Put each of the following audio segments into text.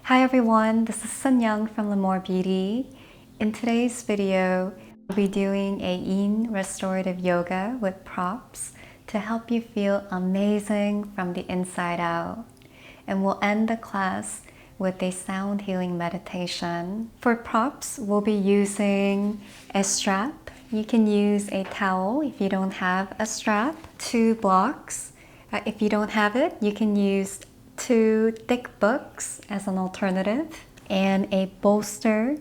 Hi everyone, this is Sinyoung from Lémore Beauty. In today's video, we'll be doing a Yin Restorative Yoga with props to help you feel amazing from the inside out. And we'll end the class with a sound healing meditation. For props, we'll be using a strap. You can use a towel if you don't have a strap, 2 blocks. If you don't have it, you can use 2 thick books as an alternative, and a bolster.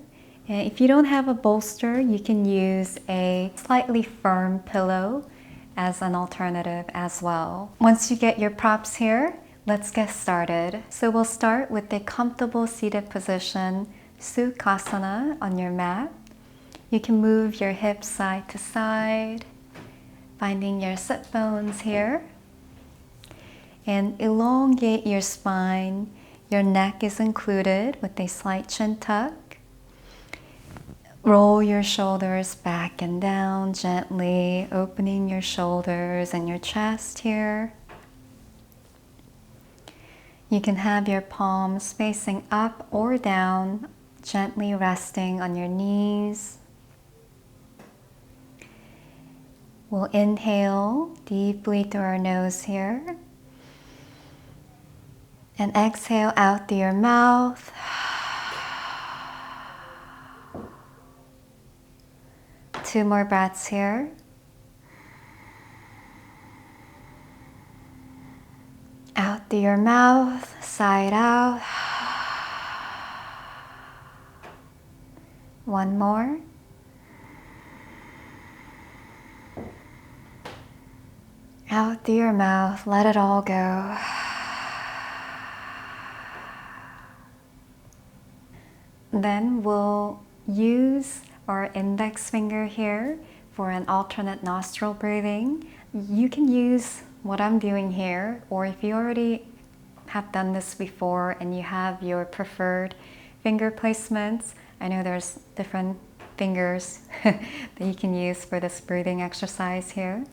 And if you don't have a bolster, you can use a slightly firm pillow as an alternative as well. Once you get your props here, let's get started. So we'll start with a comfortable seated position, Sukhasana on your mat. You can move your hips side to side, finding your sit bones here. And elongate your spine. Your neck is included with a slight chin tuck. Roll your shoulders back and down gently, opening your shoulders and your chest here. You can have your palms facing up or down, gently resting on your knees. We'll inhale deeply through our nose here. And exhale out through your mouth. Two more breaths here. Out through your mouth, side out. One more. Out through your mouth, let it all go. Then we'll use our index finger here for an alternate nostril breathing. You can use what I'm doing here, or if you already have done this before and you have your preferred finger placements, I know there's different fingers that you can use for this breathing exercise here.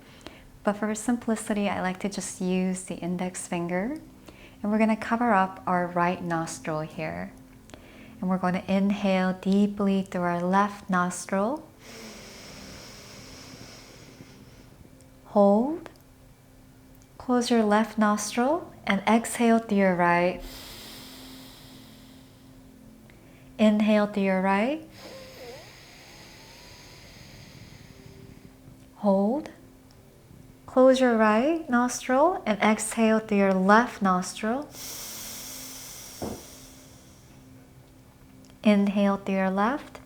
But for simplicity, I like to just use the index finger. And we're going to cover up our right nostril here. And we're going to inhale deeply through our left nostril. Hold. Close your left nostril and exhale through your right. Inhale through your right. Hold. Close your right nostril and exhale through your left nostril. Inhale through your left.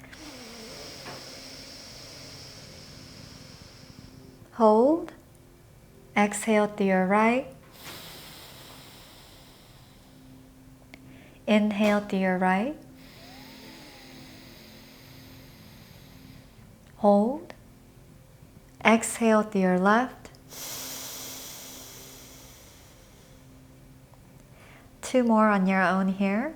Hold. Exhale through your right. Inhale through your right. Hold. Exhale through your left. 2 more on your own here.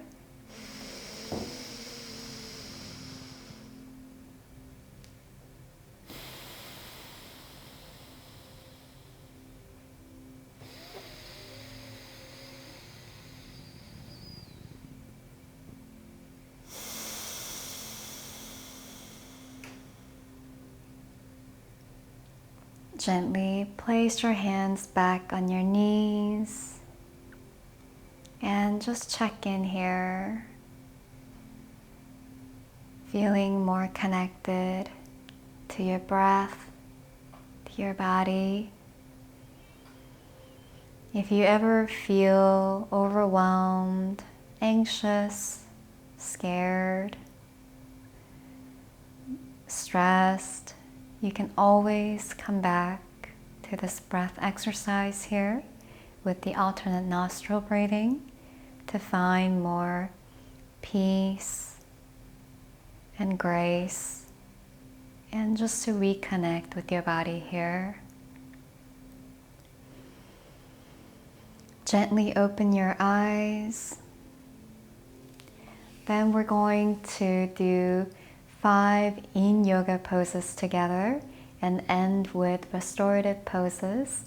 Gently place your hands back on your knees and just check in here, feeling more connected to your breath, to your body. If you ever feel overwhelmed, anxious, scared, stressed, you can always come back to this breath exercise here with the alternate nostril breathing to find more peace and grace, and just to reconnect with your body here. Gently open your eyes. Then we're going to do 5 Yin Yoga poses together and end with restorative poses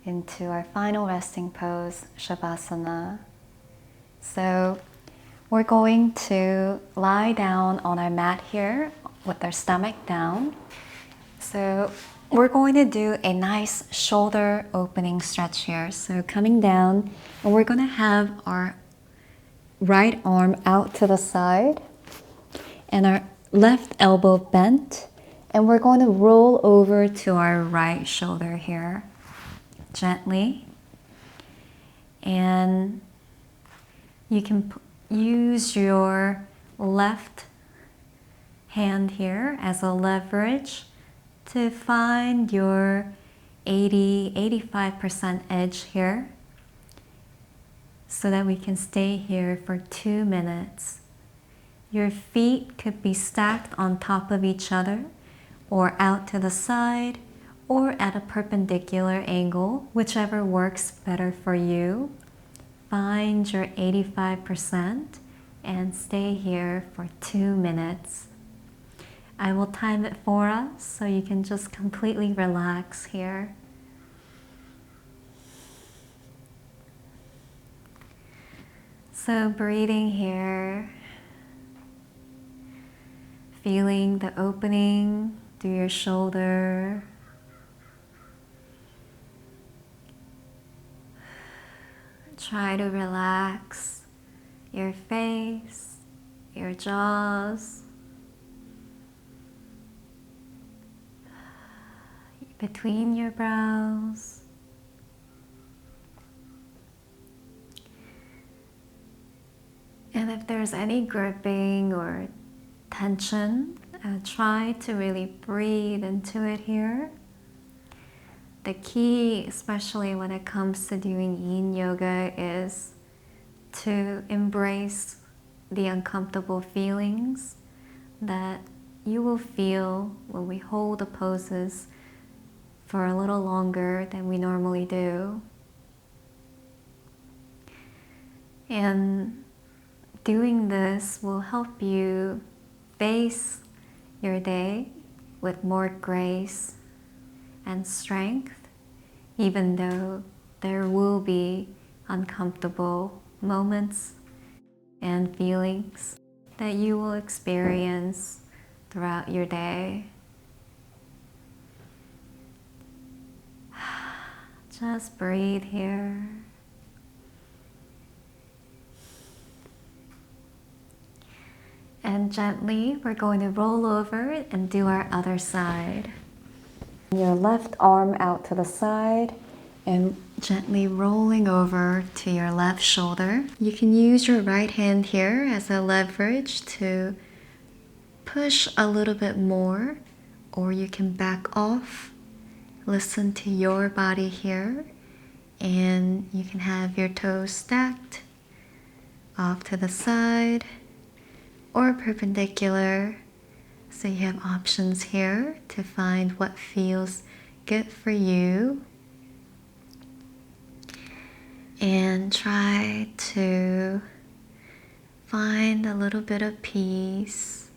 into our final resting pose, Shavasana. So We're going to lie down on our mat here with our stomach down. So we're going to do a nice shoulder opening stretch here. So coming down, and we're going to have our right arm out to the side and our left elbow bent, and we're going to roll over to our right shoulder here gently. And you can use your left hand here as a leverage to find your 80-85% edge here, so that we can stay here for 2 minutes. Your feet could be stacked on top of each other, or out to the side, or at a perpendicular angle, whichever works better for you. Find your 85% and stay here for 2 minutes. I will time it for us so you can just completely relax here. So breathing here, feeling the opening through your shoulder. Try to relax your face, your jaws, between your brows. And if there's any gripping or tension, try to really breathe into it here. The key, especially when it comes to doing Yin Yoga, is to embrace the uncomfortable feelings that you will feel when we hold the poses for a little longer than we normally do. And doing this will help you face your day with more grace and strength, even though there will be uncomfortable moments and feelings that you will experience throughout your day. Just breathe here. And gently, we're going to roll over and do our other side. Your left arm out to the side and gently rolling over to your left shoulder. You can use your right hand here as a leverage to push a little bit more, or you can back off. Listen to your body here, and you can have your toes stacked off to the side or perpendicular. So you have options here to find what feels good for you. And try to find a little bit of peace,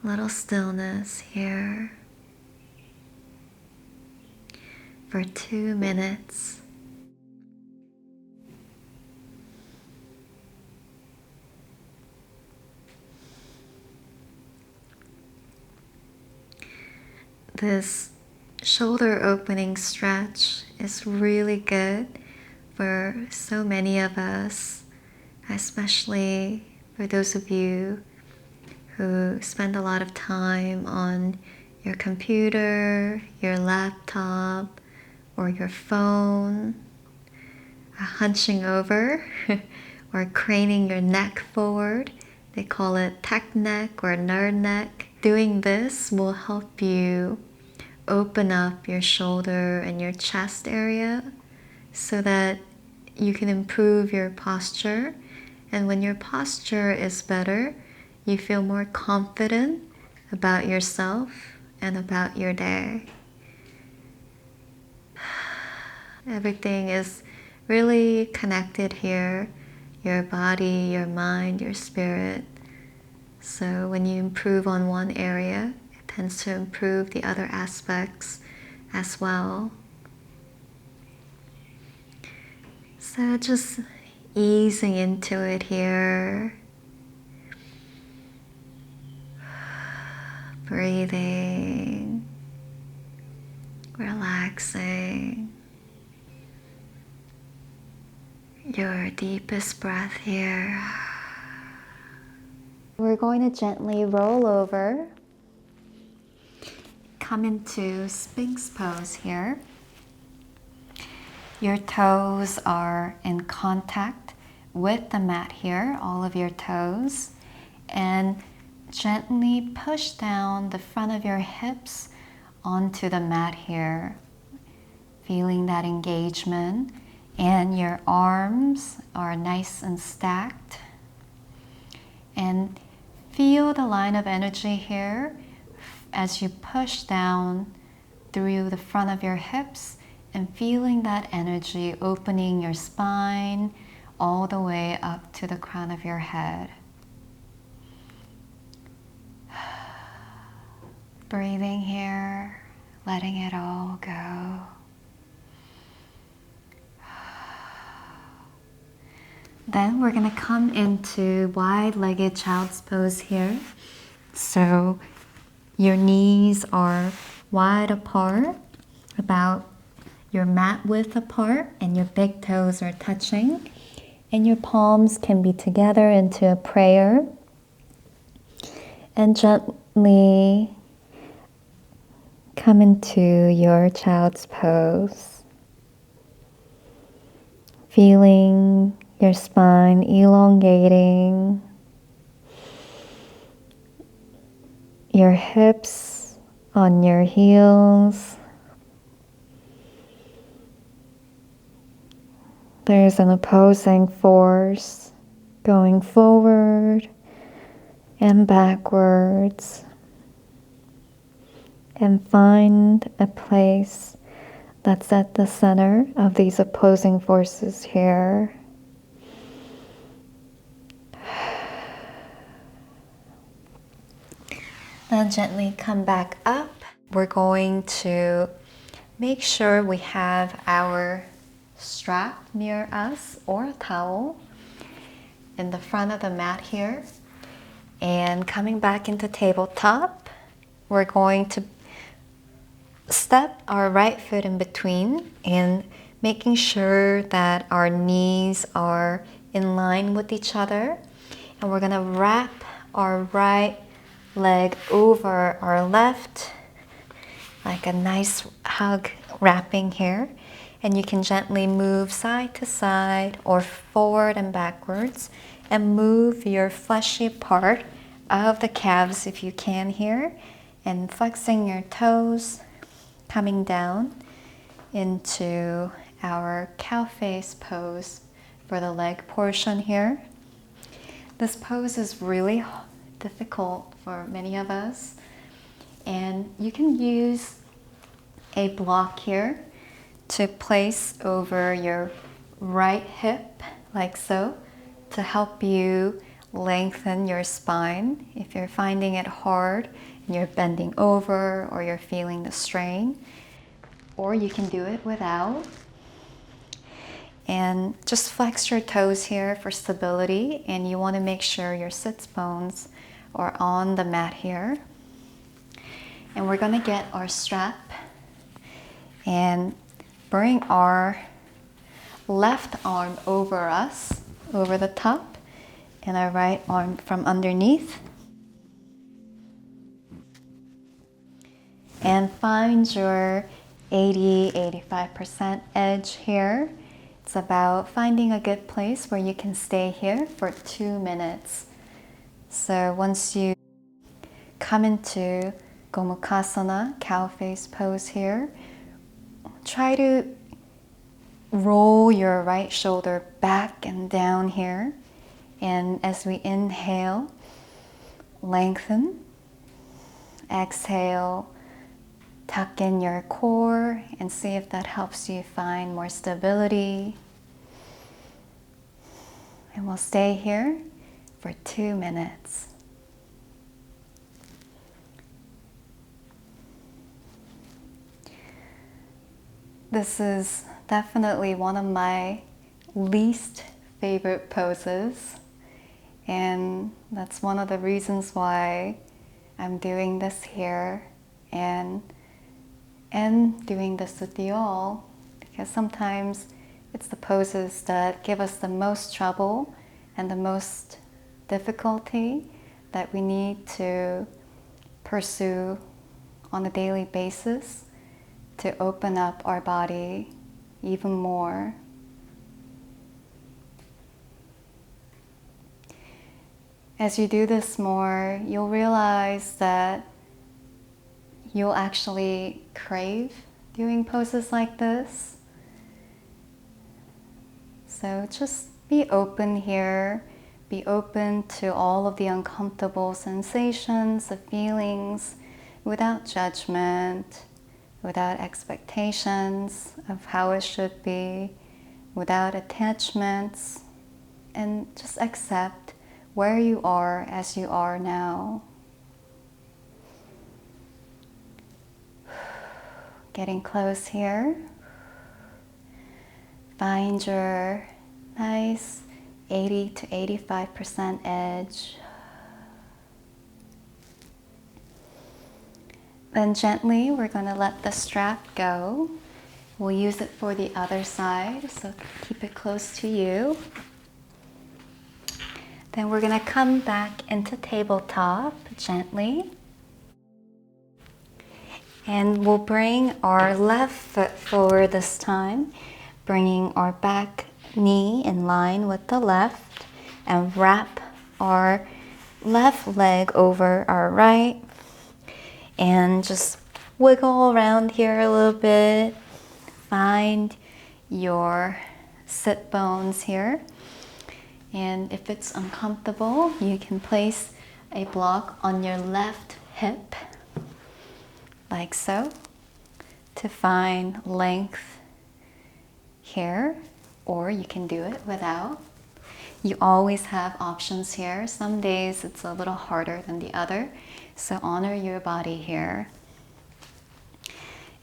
a little stillness here for 2 minutes. This shoulder opening stretch is really good for so many of us, especially for those of you who spend a lot of time on your computer, your laptop, or your phone, hunching over or craning your neck forward. They call it tech neck or nerd neck. Doing this will help you open up your shoulder and your chest area so that you can improve your posture. And when your posture is better, you feel more confident about yourself and about your day. Everything is really connected here. Your body, your mind, your spirit. So when you improve on one area, it tends to improve the other aspects as well. So just easing into it here. Breathing, relaxing. Your deepest breath here. We're going to gently roll over. Come into Sphinx pose here. Your toes are in contact with the mat here, all of your toes. And gently push down the front of your hips onto the mat here. Feeling that engagement. And your arms are nice and stacked. And feel the line of energy here as you push down through the front of your hips and feeling that energy opening your spine all the way up to the crown of your head. Breathing here, letting it all go. Then we're going to come into wide-legged child's pose here. So your knees are wide apart, about your mat width apart, and your big toes are touching. And your palms can be together into a prayer. And gently come into your child's pose. Feeling your spine elongating, your hips on your heels. There's an opposing force going forward and backwards. And find a place that's at the center of these opposing forces here. Then gently come back up. We're going to make sure we have our strap near us or a towel in the front of the mat here. And coming back into tabletop, we're going to step our right foot in between and making sure that our knees are in line with each other. And we're going to wrap our right leg over our left, like a nice hug wrapping here. And you can gently move side to side or forward and backwards and move your fleshy part of the calves if you can here, and flexing your toes, coming down into our cow face pose for the leg portion here. This pose is really difficult for many of us, and you can use a block here to place over your right hip like so to help you lengthen your spine if you're finding it hard and you're bending over or you're feeling the strain, or you can do it without. And just flex your toes here for stability, and you want to make sure your sits bones are on the mat here. And we're going to get our strap and bring our left arm over us, over the top, and our right arm from underneath. And find your 80-85% edge here. It's about finding a good place where you can stay here for 2 minutes. So once you come into Gomukhasana, cow face pose here, try to roll your right shoulder back and down here. And as we inhale, lengthen. Exhale, tuck in your core and see if that helps you find more stability. And we'll stay here for 2 minutes. This is definitely one of my least favorite poses, and that's one of the reasons why I'm doing this here and doing this with you all, because sometimes it's the poses that give us the most trouble and the most difficulty that we need to pursue on a daily basis to open up our body even more. As you do this more, you'll realize that you'll actually crave doing poses like this. So just be open here. Be open to all of the uncomfortable sensations, the feelings, without judgment, without expectations of how it should be, without attachments, and just accept where you are as you are now. Getting close here. Find your nice 80 to 85% edge. Then gently, we're going to let the strap go. We'll use it for the other side, so keep it close to you. Then we're going to come back into tabletop gently. And we'll bring our left foot forward this time, bringing our back knee in line with the left, and wrap our left leg over our right, and just wiggle around here a little bit. Find your sit bones here, and if it's uncomfortable, you can place a block on your left hip like so to find length here, or you can do it without. You always have options here. Some days it's a little harder than the other, so honor your body here.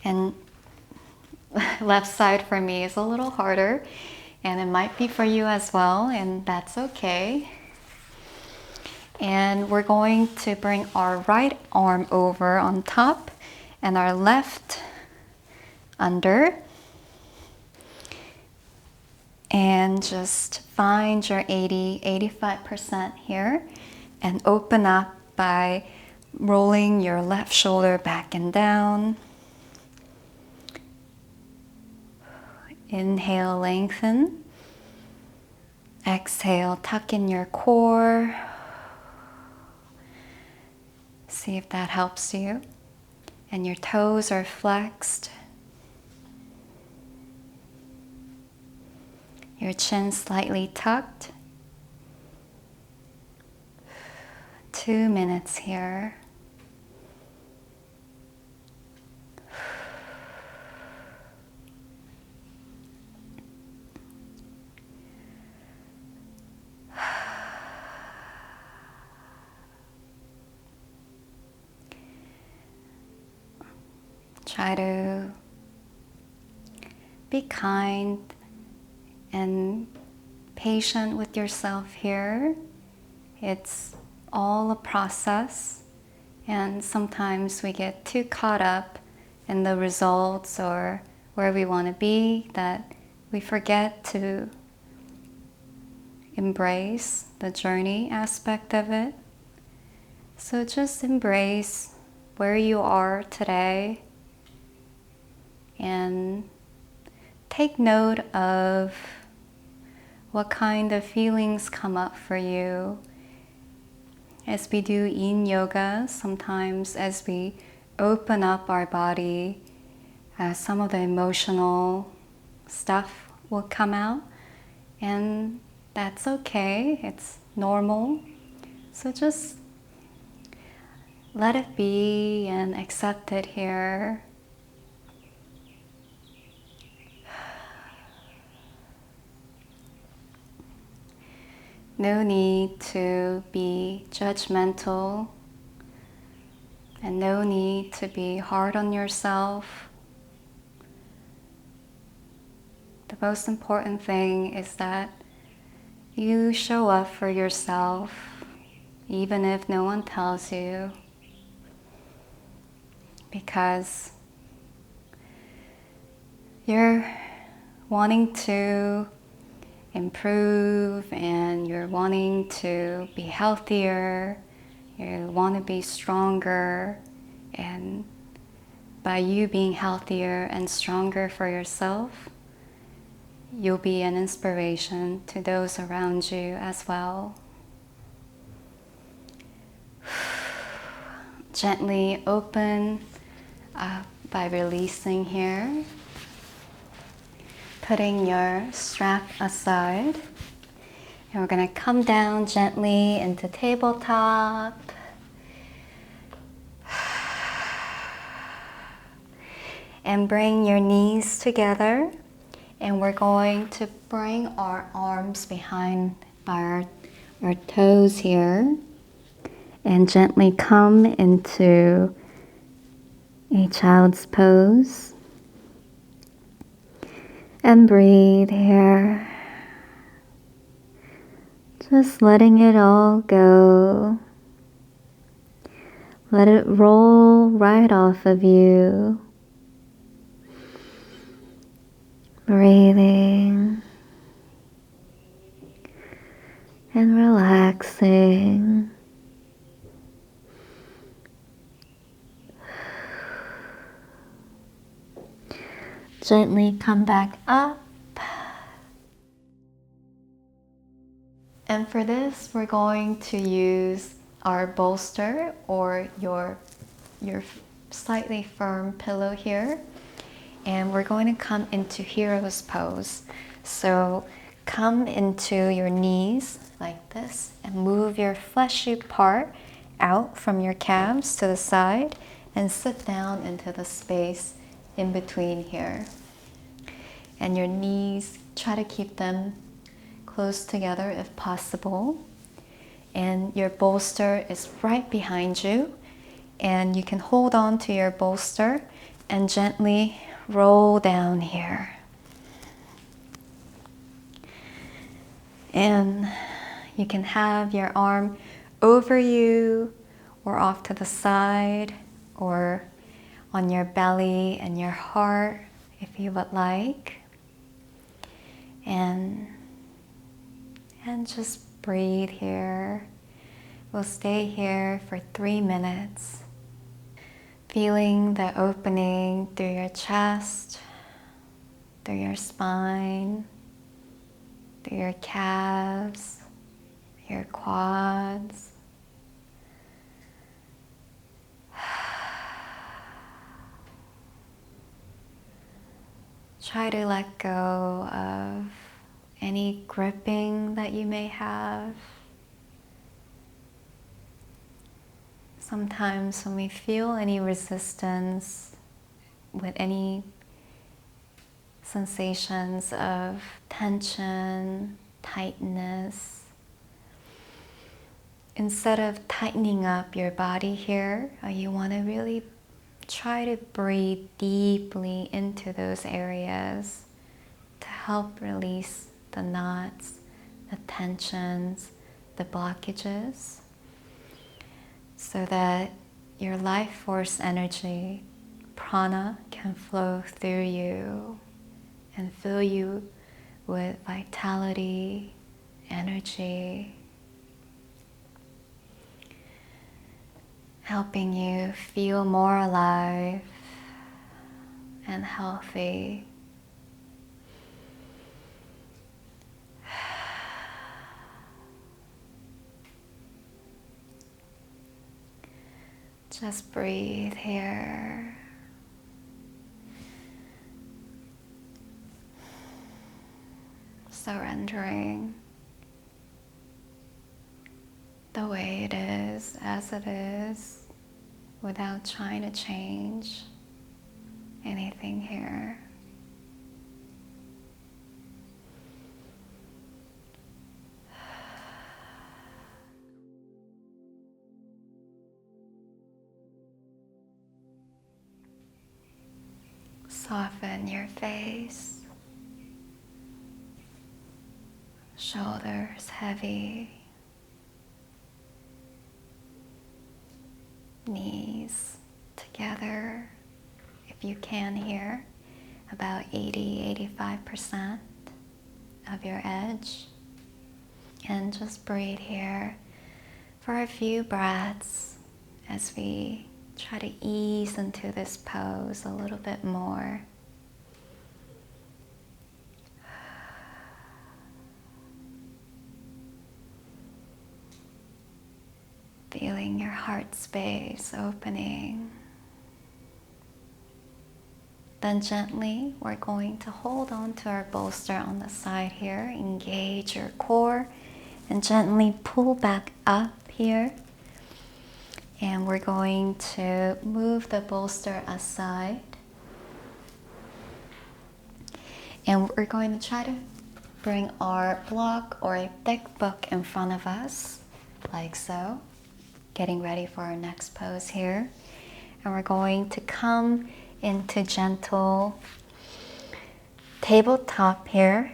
And left side for me is a little harder, and it might be for you as well, and that's okay. And we're going to bring our right arm over on top and our left under, and just find your 80-85% here, and open up by rolling your left shoulder back and down. Inhale, lengthen. Exhale, tuck in your core. See if that helps you. And your toes are flexed. Your chin slightly tucked. 2 minutes here. Try to be kind and patient with yourself here. It's all a process, and sometimes we get too caught up in the results or where we want to be that we forget to embrace the journey aspect of it. So just embrace where you are today, and take note of what kind of feelings come up for you. As we do Yin Yoga, sometimes as we open up our body, some of the emotional stuff will come out, and that's okay, it's normal. So just let it be and accept it here. No need to be judgmental, and no need to be hard on yourself. The most important thing is that You show up for yourself, even if no one tells you, because you're wanting to improve and you're wanting to be healthier, you want to be stronger, and by you being healthier and stronger for yourself, you'll be an inspiration to those around you as well. Gently open up by releasing here. Putting your strap aside. And we're going to come down gently into tabletop. And bring your knees together. And we're going to bring our arms behind our toes here. And gently come into a child's pose. And breathe here. Just letting it all go. Let it roll right off of you. Breathing and relaxing. Gently come back up. And for this, we're going to use our bolster or your slightly firm pillow here. And we're going to come into hero's pose. So come into your knees like this and move your fleshy part out from your calves to the side and sit down into the space in between here. And your knees, try to keep them close together if possible. And your bolster is right behind you. And you can hold on to your bolster and gently roll down here. And you can have your arm over you or off to the side or on your belly and your heart if you would like. And just breathe here. We'll stay here for 3 minutes. Feeling the opening through your chest, through your spine, through your calves, your quads. Try to let go of any gripping that you may have. Sometimes when we feel any resistance with any sensations of tension, tightness, instead of tightening up your body here, you want to really try to breathe deeply into those areas to help release the knots, the tensions, the blockages, so that your life force energy, prana, can flow through you and fill you with vitality, energy, helping you feel more alive and healthy. Just breathe here. Surrendering the way it is, as it is, without trying to change anything here. Soften your face. Shoulders heavy. Knees together, if you can here, about 80-85% of your edge. And just breathe here for a few breaths as we try to ease into this pose a little bit more. Feeling your heart space opening. Then gently, we're going to hold on to our bolster on the side here, engage your core, and gently pull back up here. And we're going to move the bolster aside. And we're going to try to bring our block or a thick book in front of us, like so. Getting ready for our next pose here. And we're going to come into gentle tabletop here.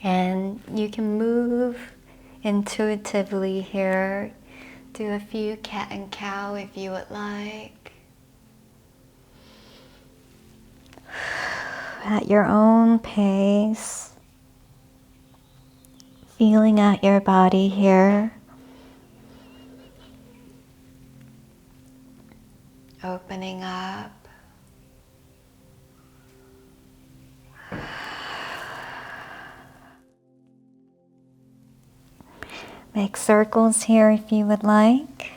And you can move intuitively here. Do a few cat and cow if you would like. At your own pace. Feeling out your body here. Opening up. Make circles here if you would like.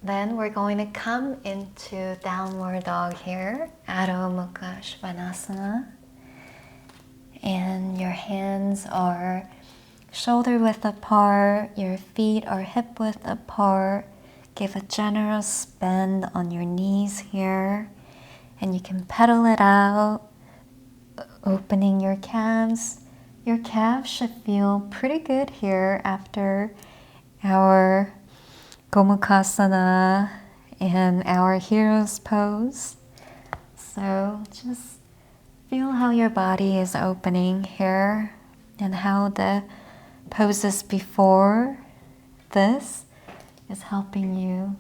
Then we're going to come into downward dog here, Adho Mukha Svanasana. And your hands are shoulder width apart, your feet are hip width apart. Give a generous bend on your knees here. And you can pedal it out, opening your calves. Your calves should feel pretty good here after our Gomukhasana and our hero's pose. So just feel how your body is opening here and how the poses before this is helping you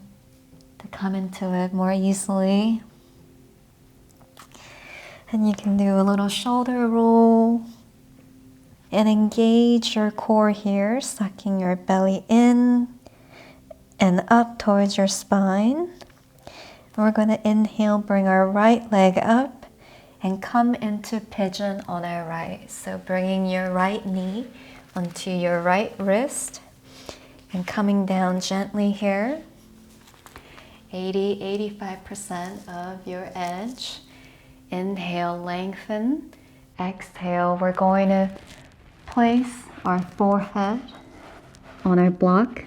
to come into it more easily. And you can do a little shoulder roll and engage your core here, sucking your belly in and up towards your spine. And we're going to inhale, bring our right leg up and come into pigeon on our right. So bringing your right knee onto your right wrist and coming down gently here. 80-85% of your edge. Inhale, lengthen. Exhale, we're going to place our forehead on our block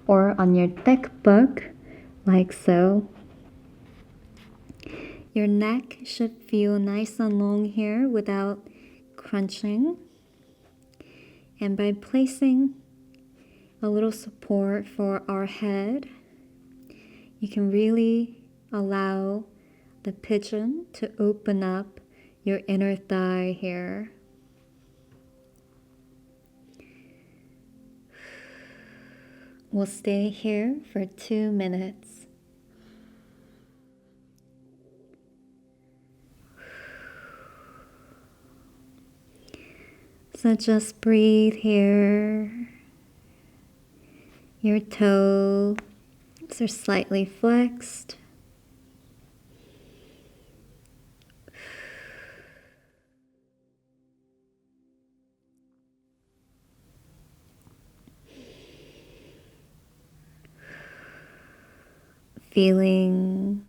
or on your thick book, like so. Your neck should feel nice and long here without crunching. And by placing a little support for our head, you can really allow the pigeon to open up your inner thigh here. We'll stay here for 2 minutes. So just breathe here. Your toes are slightly flexed. Feeling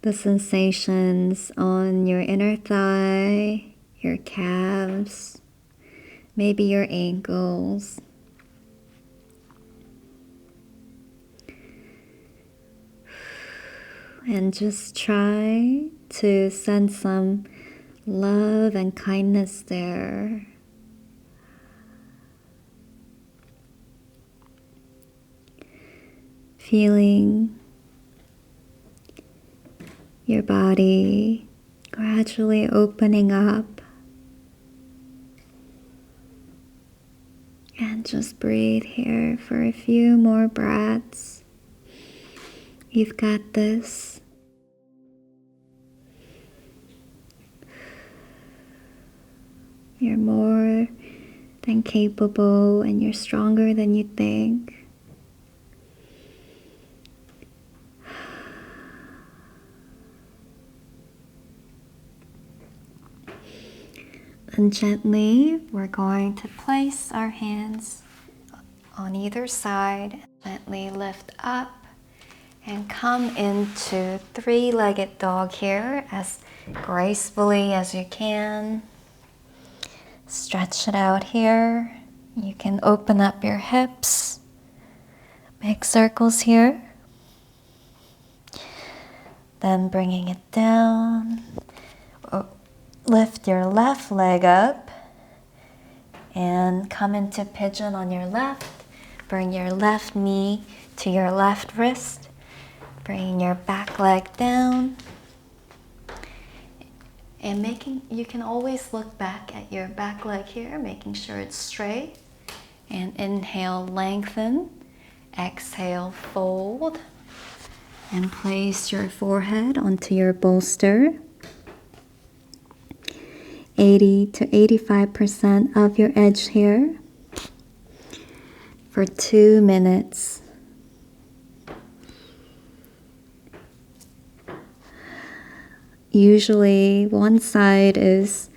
the sensations on your inner thigh, your calves, maybe your ankles. And just try to send some love and kindness there. Feeling your body gradually opening up. And just breathe here for a few more breaths. You've got this. You're more than capable and you're stronger than you think. And gently, we're going to place our hands on either side. Gently lift up and come into three-legged dog here as gracefully as you can. Stretch it out here. You can open up your hips. Make circles here. Then bringing it down. Lift your left leg up and come into pigeon on your left. Bring your left knee to your left wrist. Bring your back leg down. And you can always look back at your back leg here, making sure it's straight. And inhale, lengthen. Exhale, fold. And place your forehead onto your bolster. 80 to 85% of your edge here for 2 minutes. Usually one side is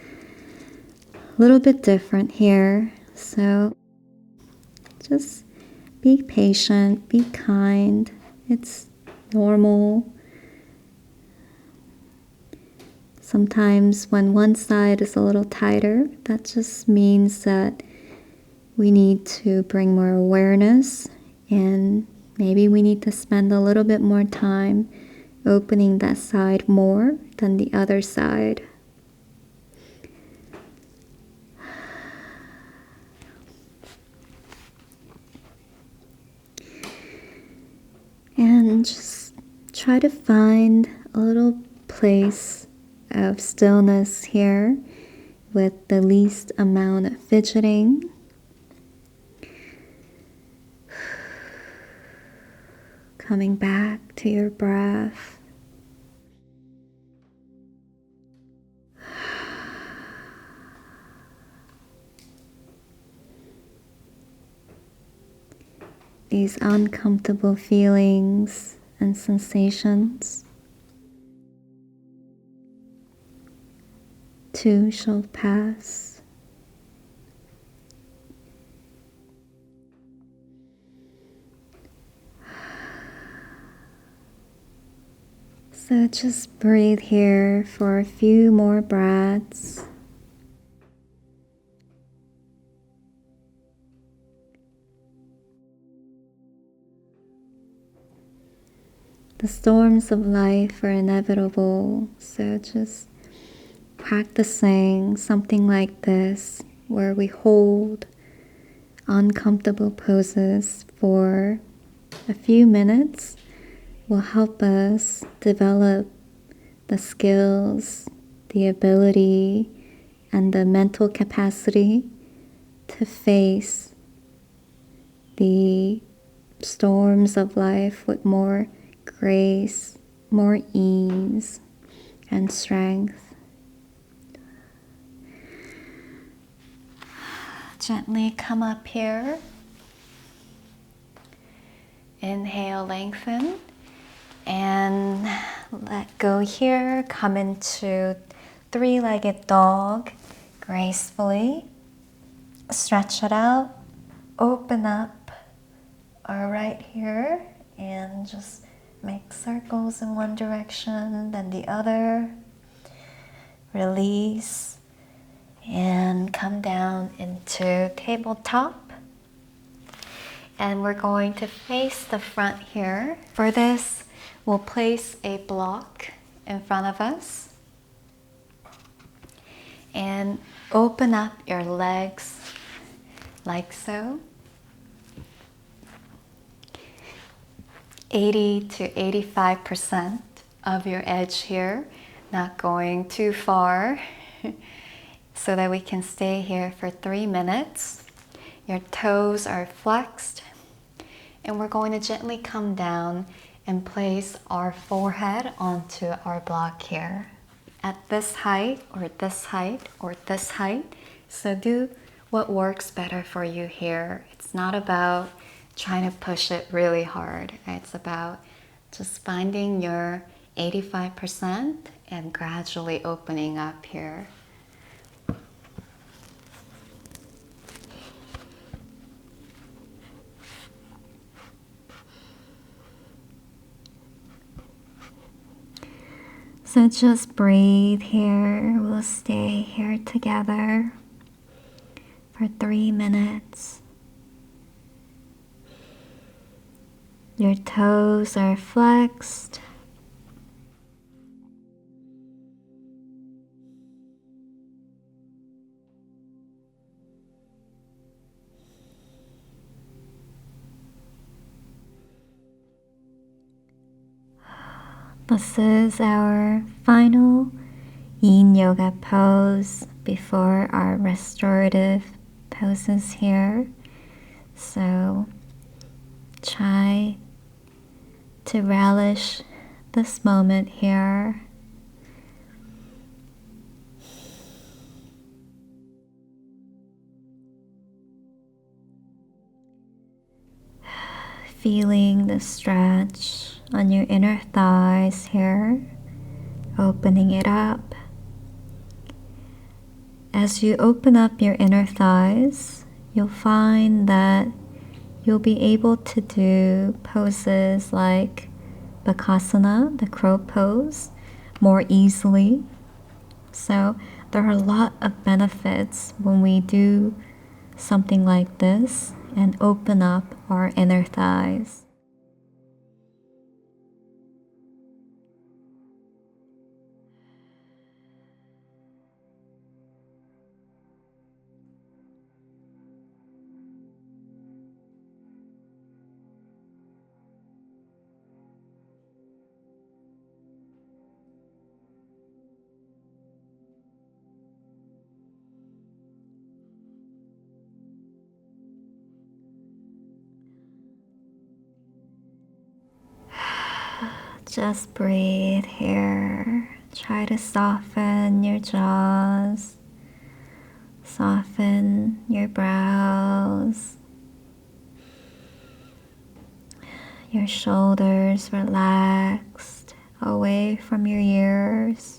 a little bit different here, so just be patient, be kind. It's normal. Sometimes when one side is a little tighter, that just means that we need to bring more awareness, and maybe we need to spend a little bit more time opening that side more than the other side. And just try to find a little place of stillness here with the least amount of fidgeting. Coming back to your breath. These uncomfortable feelings and sensations too shall pass. So just breathe here for a few more breaths. The storms of life are inevitable, so just practicing something like this, where we hold uncomfortable poses for a few minutes, will help us develop the skills, the ability, and the mental capacity to face the storms of life with more grace, more ease, and strength. Gently come up here. Inhale, lengthen, and let go here. Come into three-legged dog gracefully. Stretch it out, open up right here, and just make circles in one direction, then the other. Release and come down into tabletop. And we're going to face the front here. For this, we'll place a block in front of us and open up your legs like so. 80 to 85% of your edge here, not going too far, so that we can stay here for 3 minutes. Your toes are flexed, and we're going to gently come down and place our forehead onto our block here at this height or this height or this height. So do what works better for you here. It's not about trying to push it really hard. It's about just finding your 85% and gradually opening up here. So just breathe here. We'll stay here together for 3 minutes. Your toes are flexed. This is our final Yin Yoga pose before our restorative poses here. So try to relish this moment here. Feeling the stretch on your inner thighs here, opening it up. As you open up your inner thighs, you'll find that you'll be able to do poses like Bakasana, the crow pose, more easily. So there are a lot of benefits when we do something like this and open up our inner thighs. Just breathe here. Try to soften your jaws, soften your brows, your shoulders relaxed away from your ears.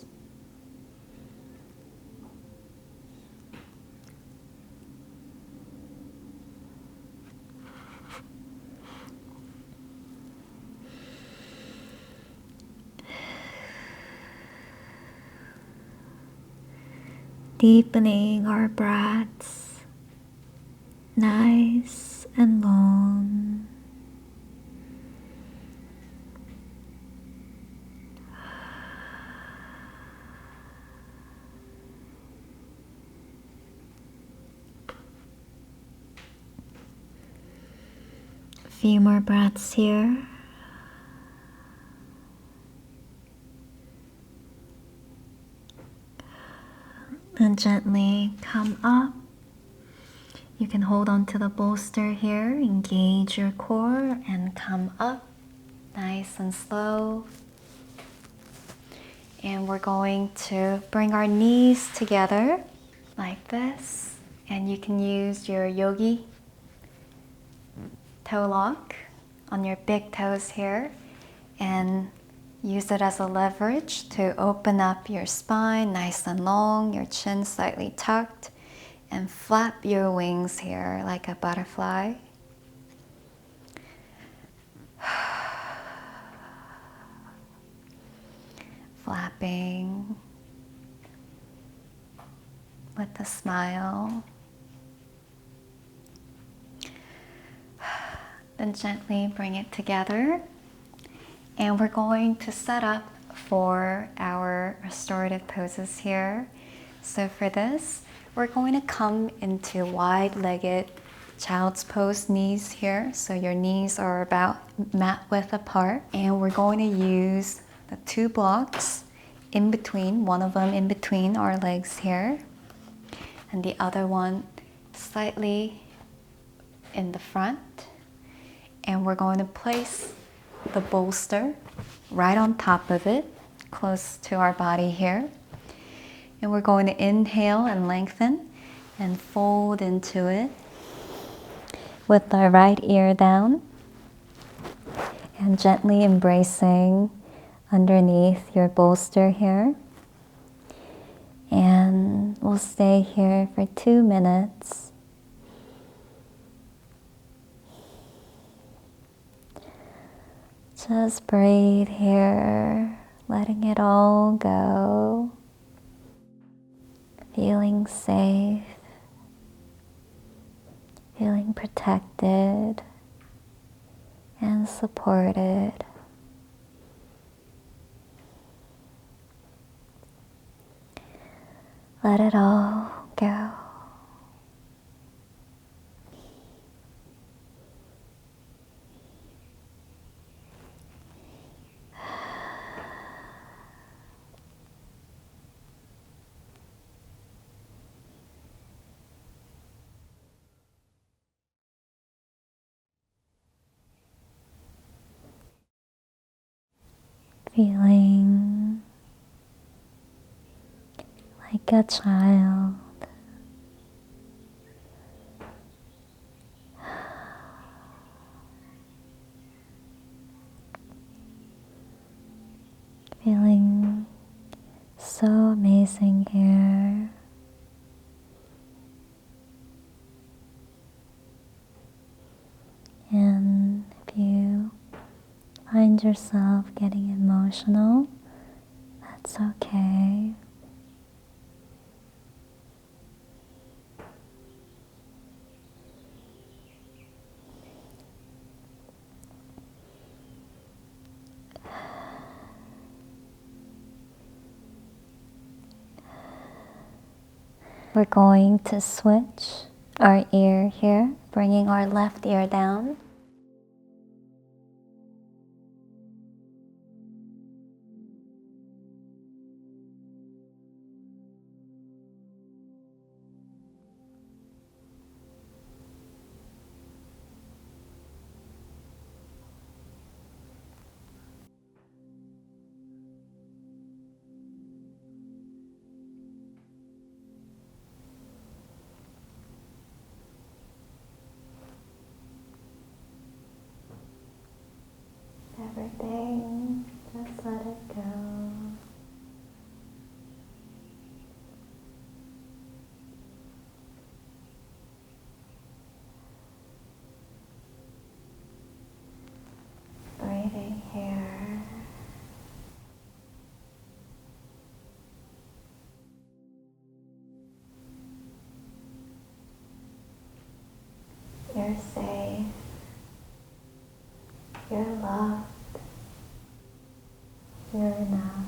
Deepening our breaths, nice and long. A few more breaths here. And gently come up. You can hold on to the bolster here, engage your core, and come up nice and slow. And we're going to bring our knees together like this. And you can use your yogi toe lock on your big toes here and use it as a leverage to open up your spine nice and long, your chin slightly tucked, and flap your wings here like a butterfly. Flapping with a smile. Then gently bring it together. And we're going to set up for our restorative poses here. So for this, we're going to come into wide-legged child's pose knees here. So your knees are about mat width apart. And we're going to use the two blocks in between, one of them in between our legs here, and the other one slightly in the front. And we're going to place the bolster right on top of it, close to our body here. And we're going to inhale and lengthen and fold into it with our right ear down and gently embracing underneath your bolster here. And we'll stay here for 2 minutes. Just breathe here, letting it all go. Feeling safe, feeling protected and supported. Let it all go. Feeling like a child. Feeling so amazing here. And if you find yourself getting emotional, that's okay. We're going to switch our ear here, bringing our left ear down. Everything, just let it go. Breathing here. You're safe. You're loved. You're enough.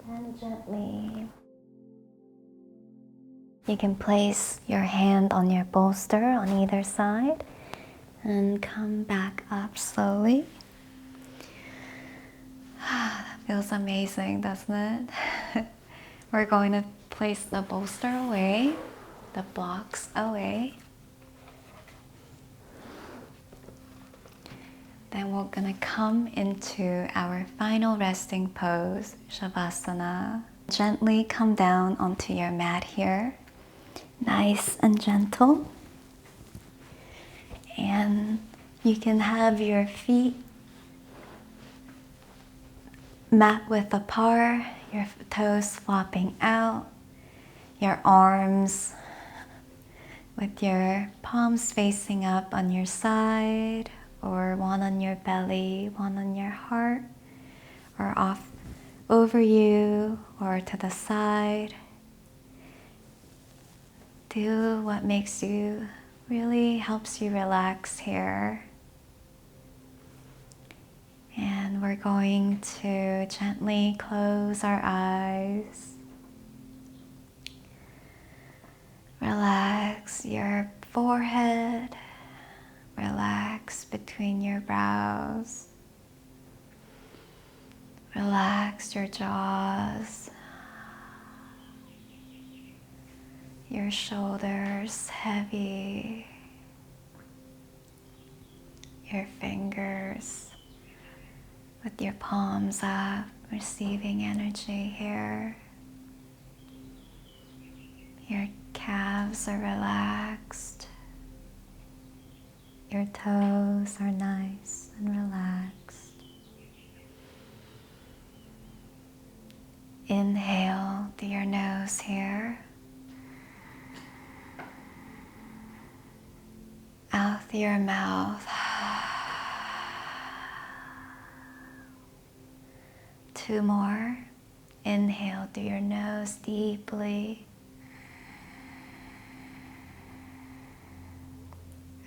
And gently, you can place your hand on your bolster on either side and come back up slowly. That feels amazing, doesn't it? We're going to place the bolster away, the blocks away. Then we're going to come into our final resting pose, Shavasana. Gently come down onto your mat here, nice and gentle. And you can have your feet mat width apart, your toes flopping out, your arms with your palms facing up on your side, or one on your belly, one on your heart, or off over you, or to the side. Do what makes you, really helps you relax here. And we're going to gently close our eyes. Relax your forehead. Relax between your brows. Relax your jaws. Your shoulders heavy. Your fingers with your palms up, receiving energy here. Your calves are relaxed. Your toes are nice and relaxed. Inhale through your nose here. Out through your mouth. 2 more. Inhale through your nose deeply.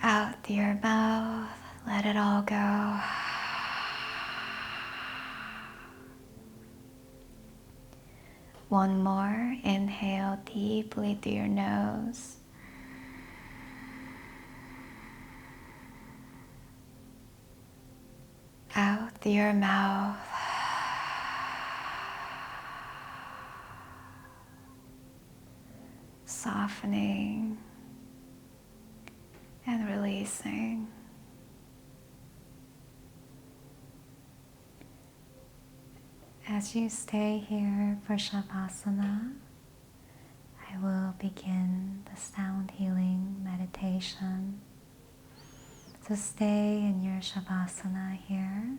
Out through your mouth. Let it all go. One more. Inhale deeply through your nose. Out through your mouth. Softening and releasing. As you stay here for Shavasana, I will begin the sound healing meditation. So stay in your Shavasana here.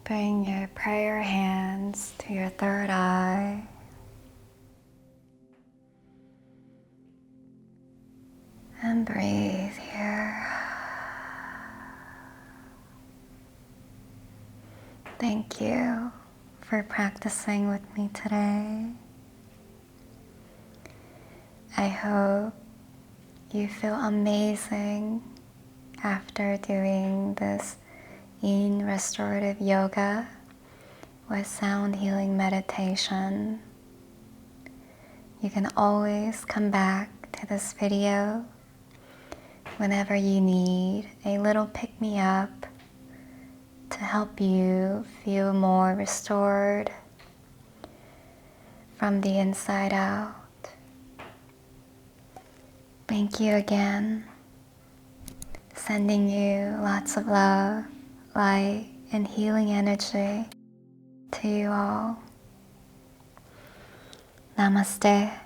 Bring your prayer hands to your third eye. And breathe here. Thank you for practicing with me today. I hope you feel amazing after doing this Yin Restorative Yoga with sound healing meditation. You can always come back to this video whenever you need a little pick-me-up to help you feel more restored from the inside out. Thank you again. Sending you lots of love, light, and healing energy to you all. Namaste.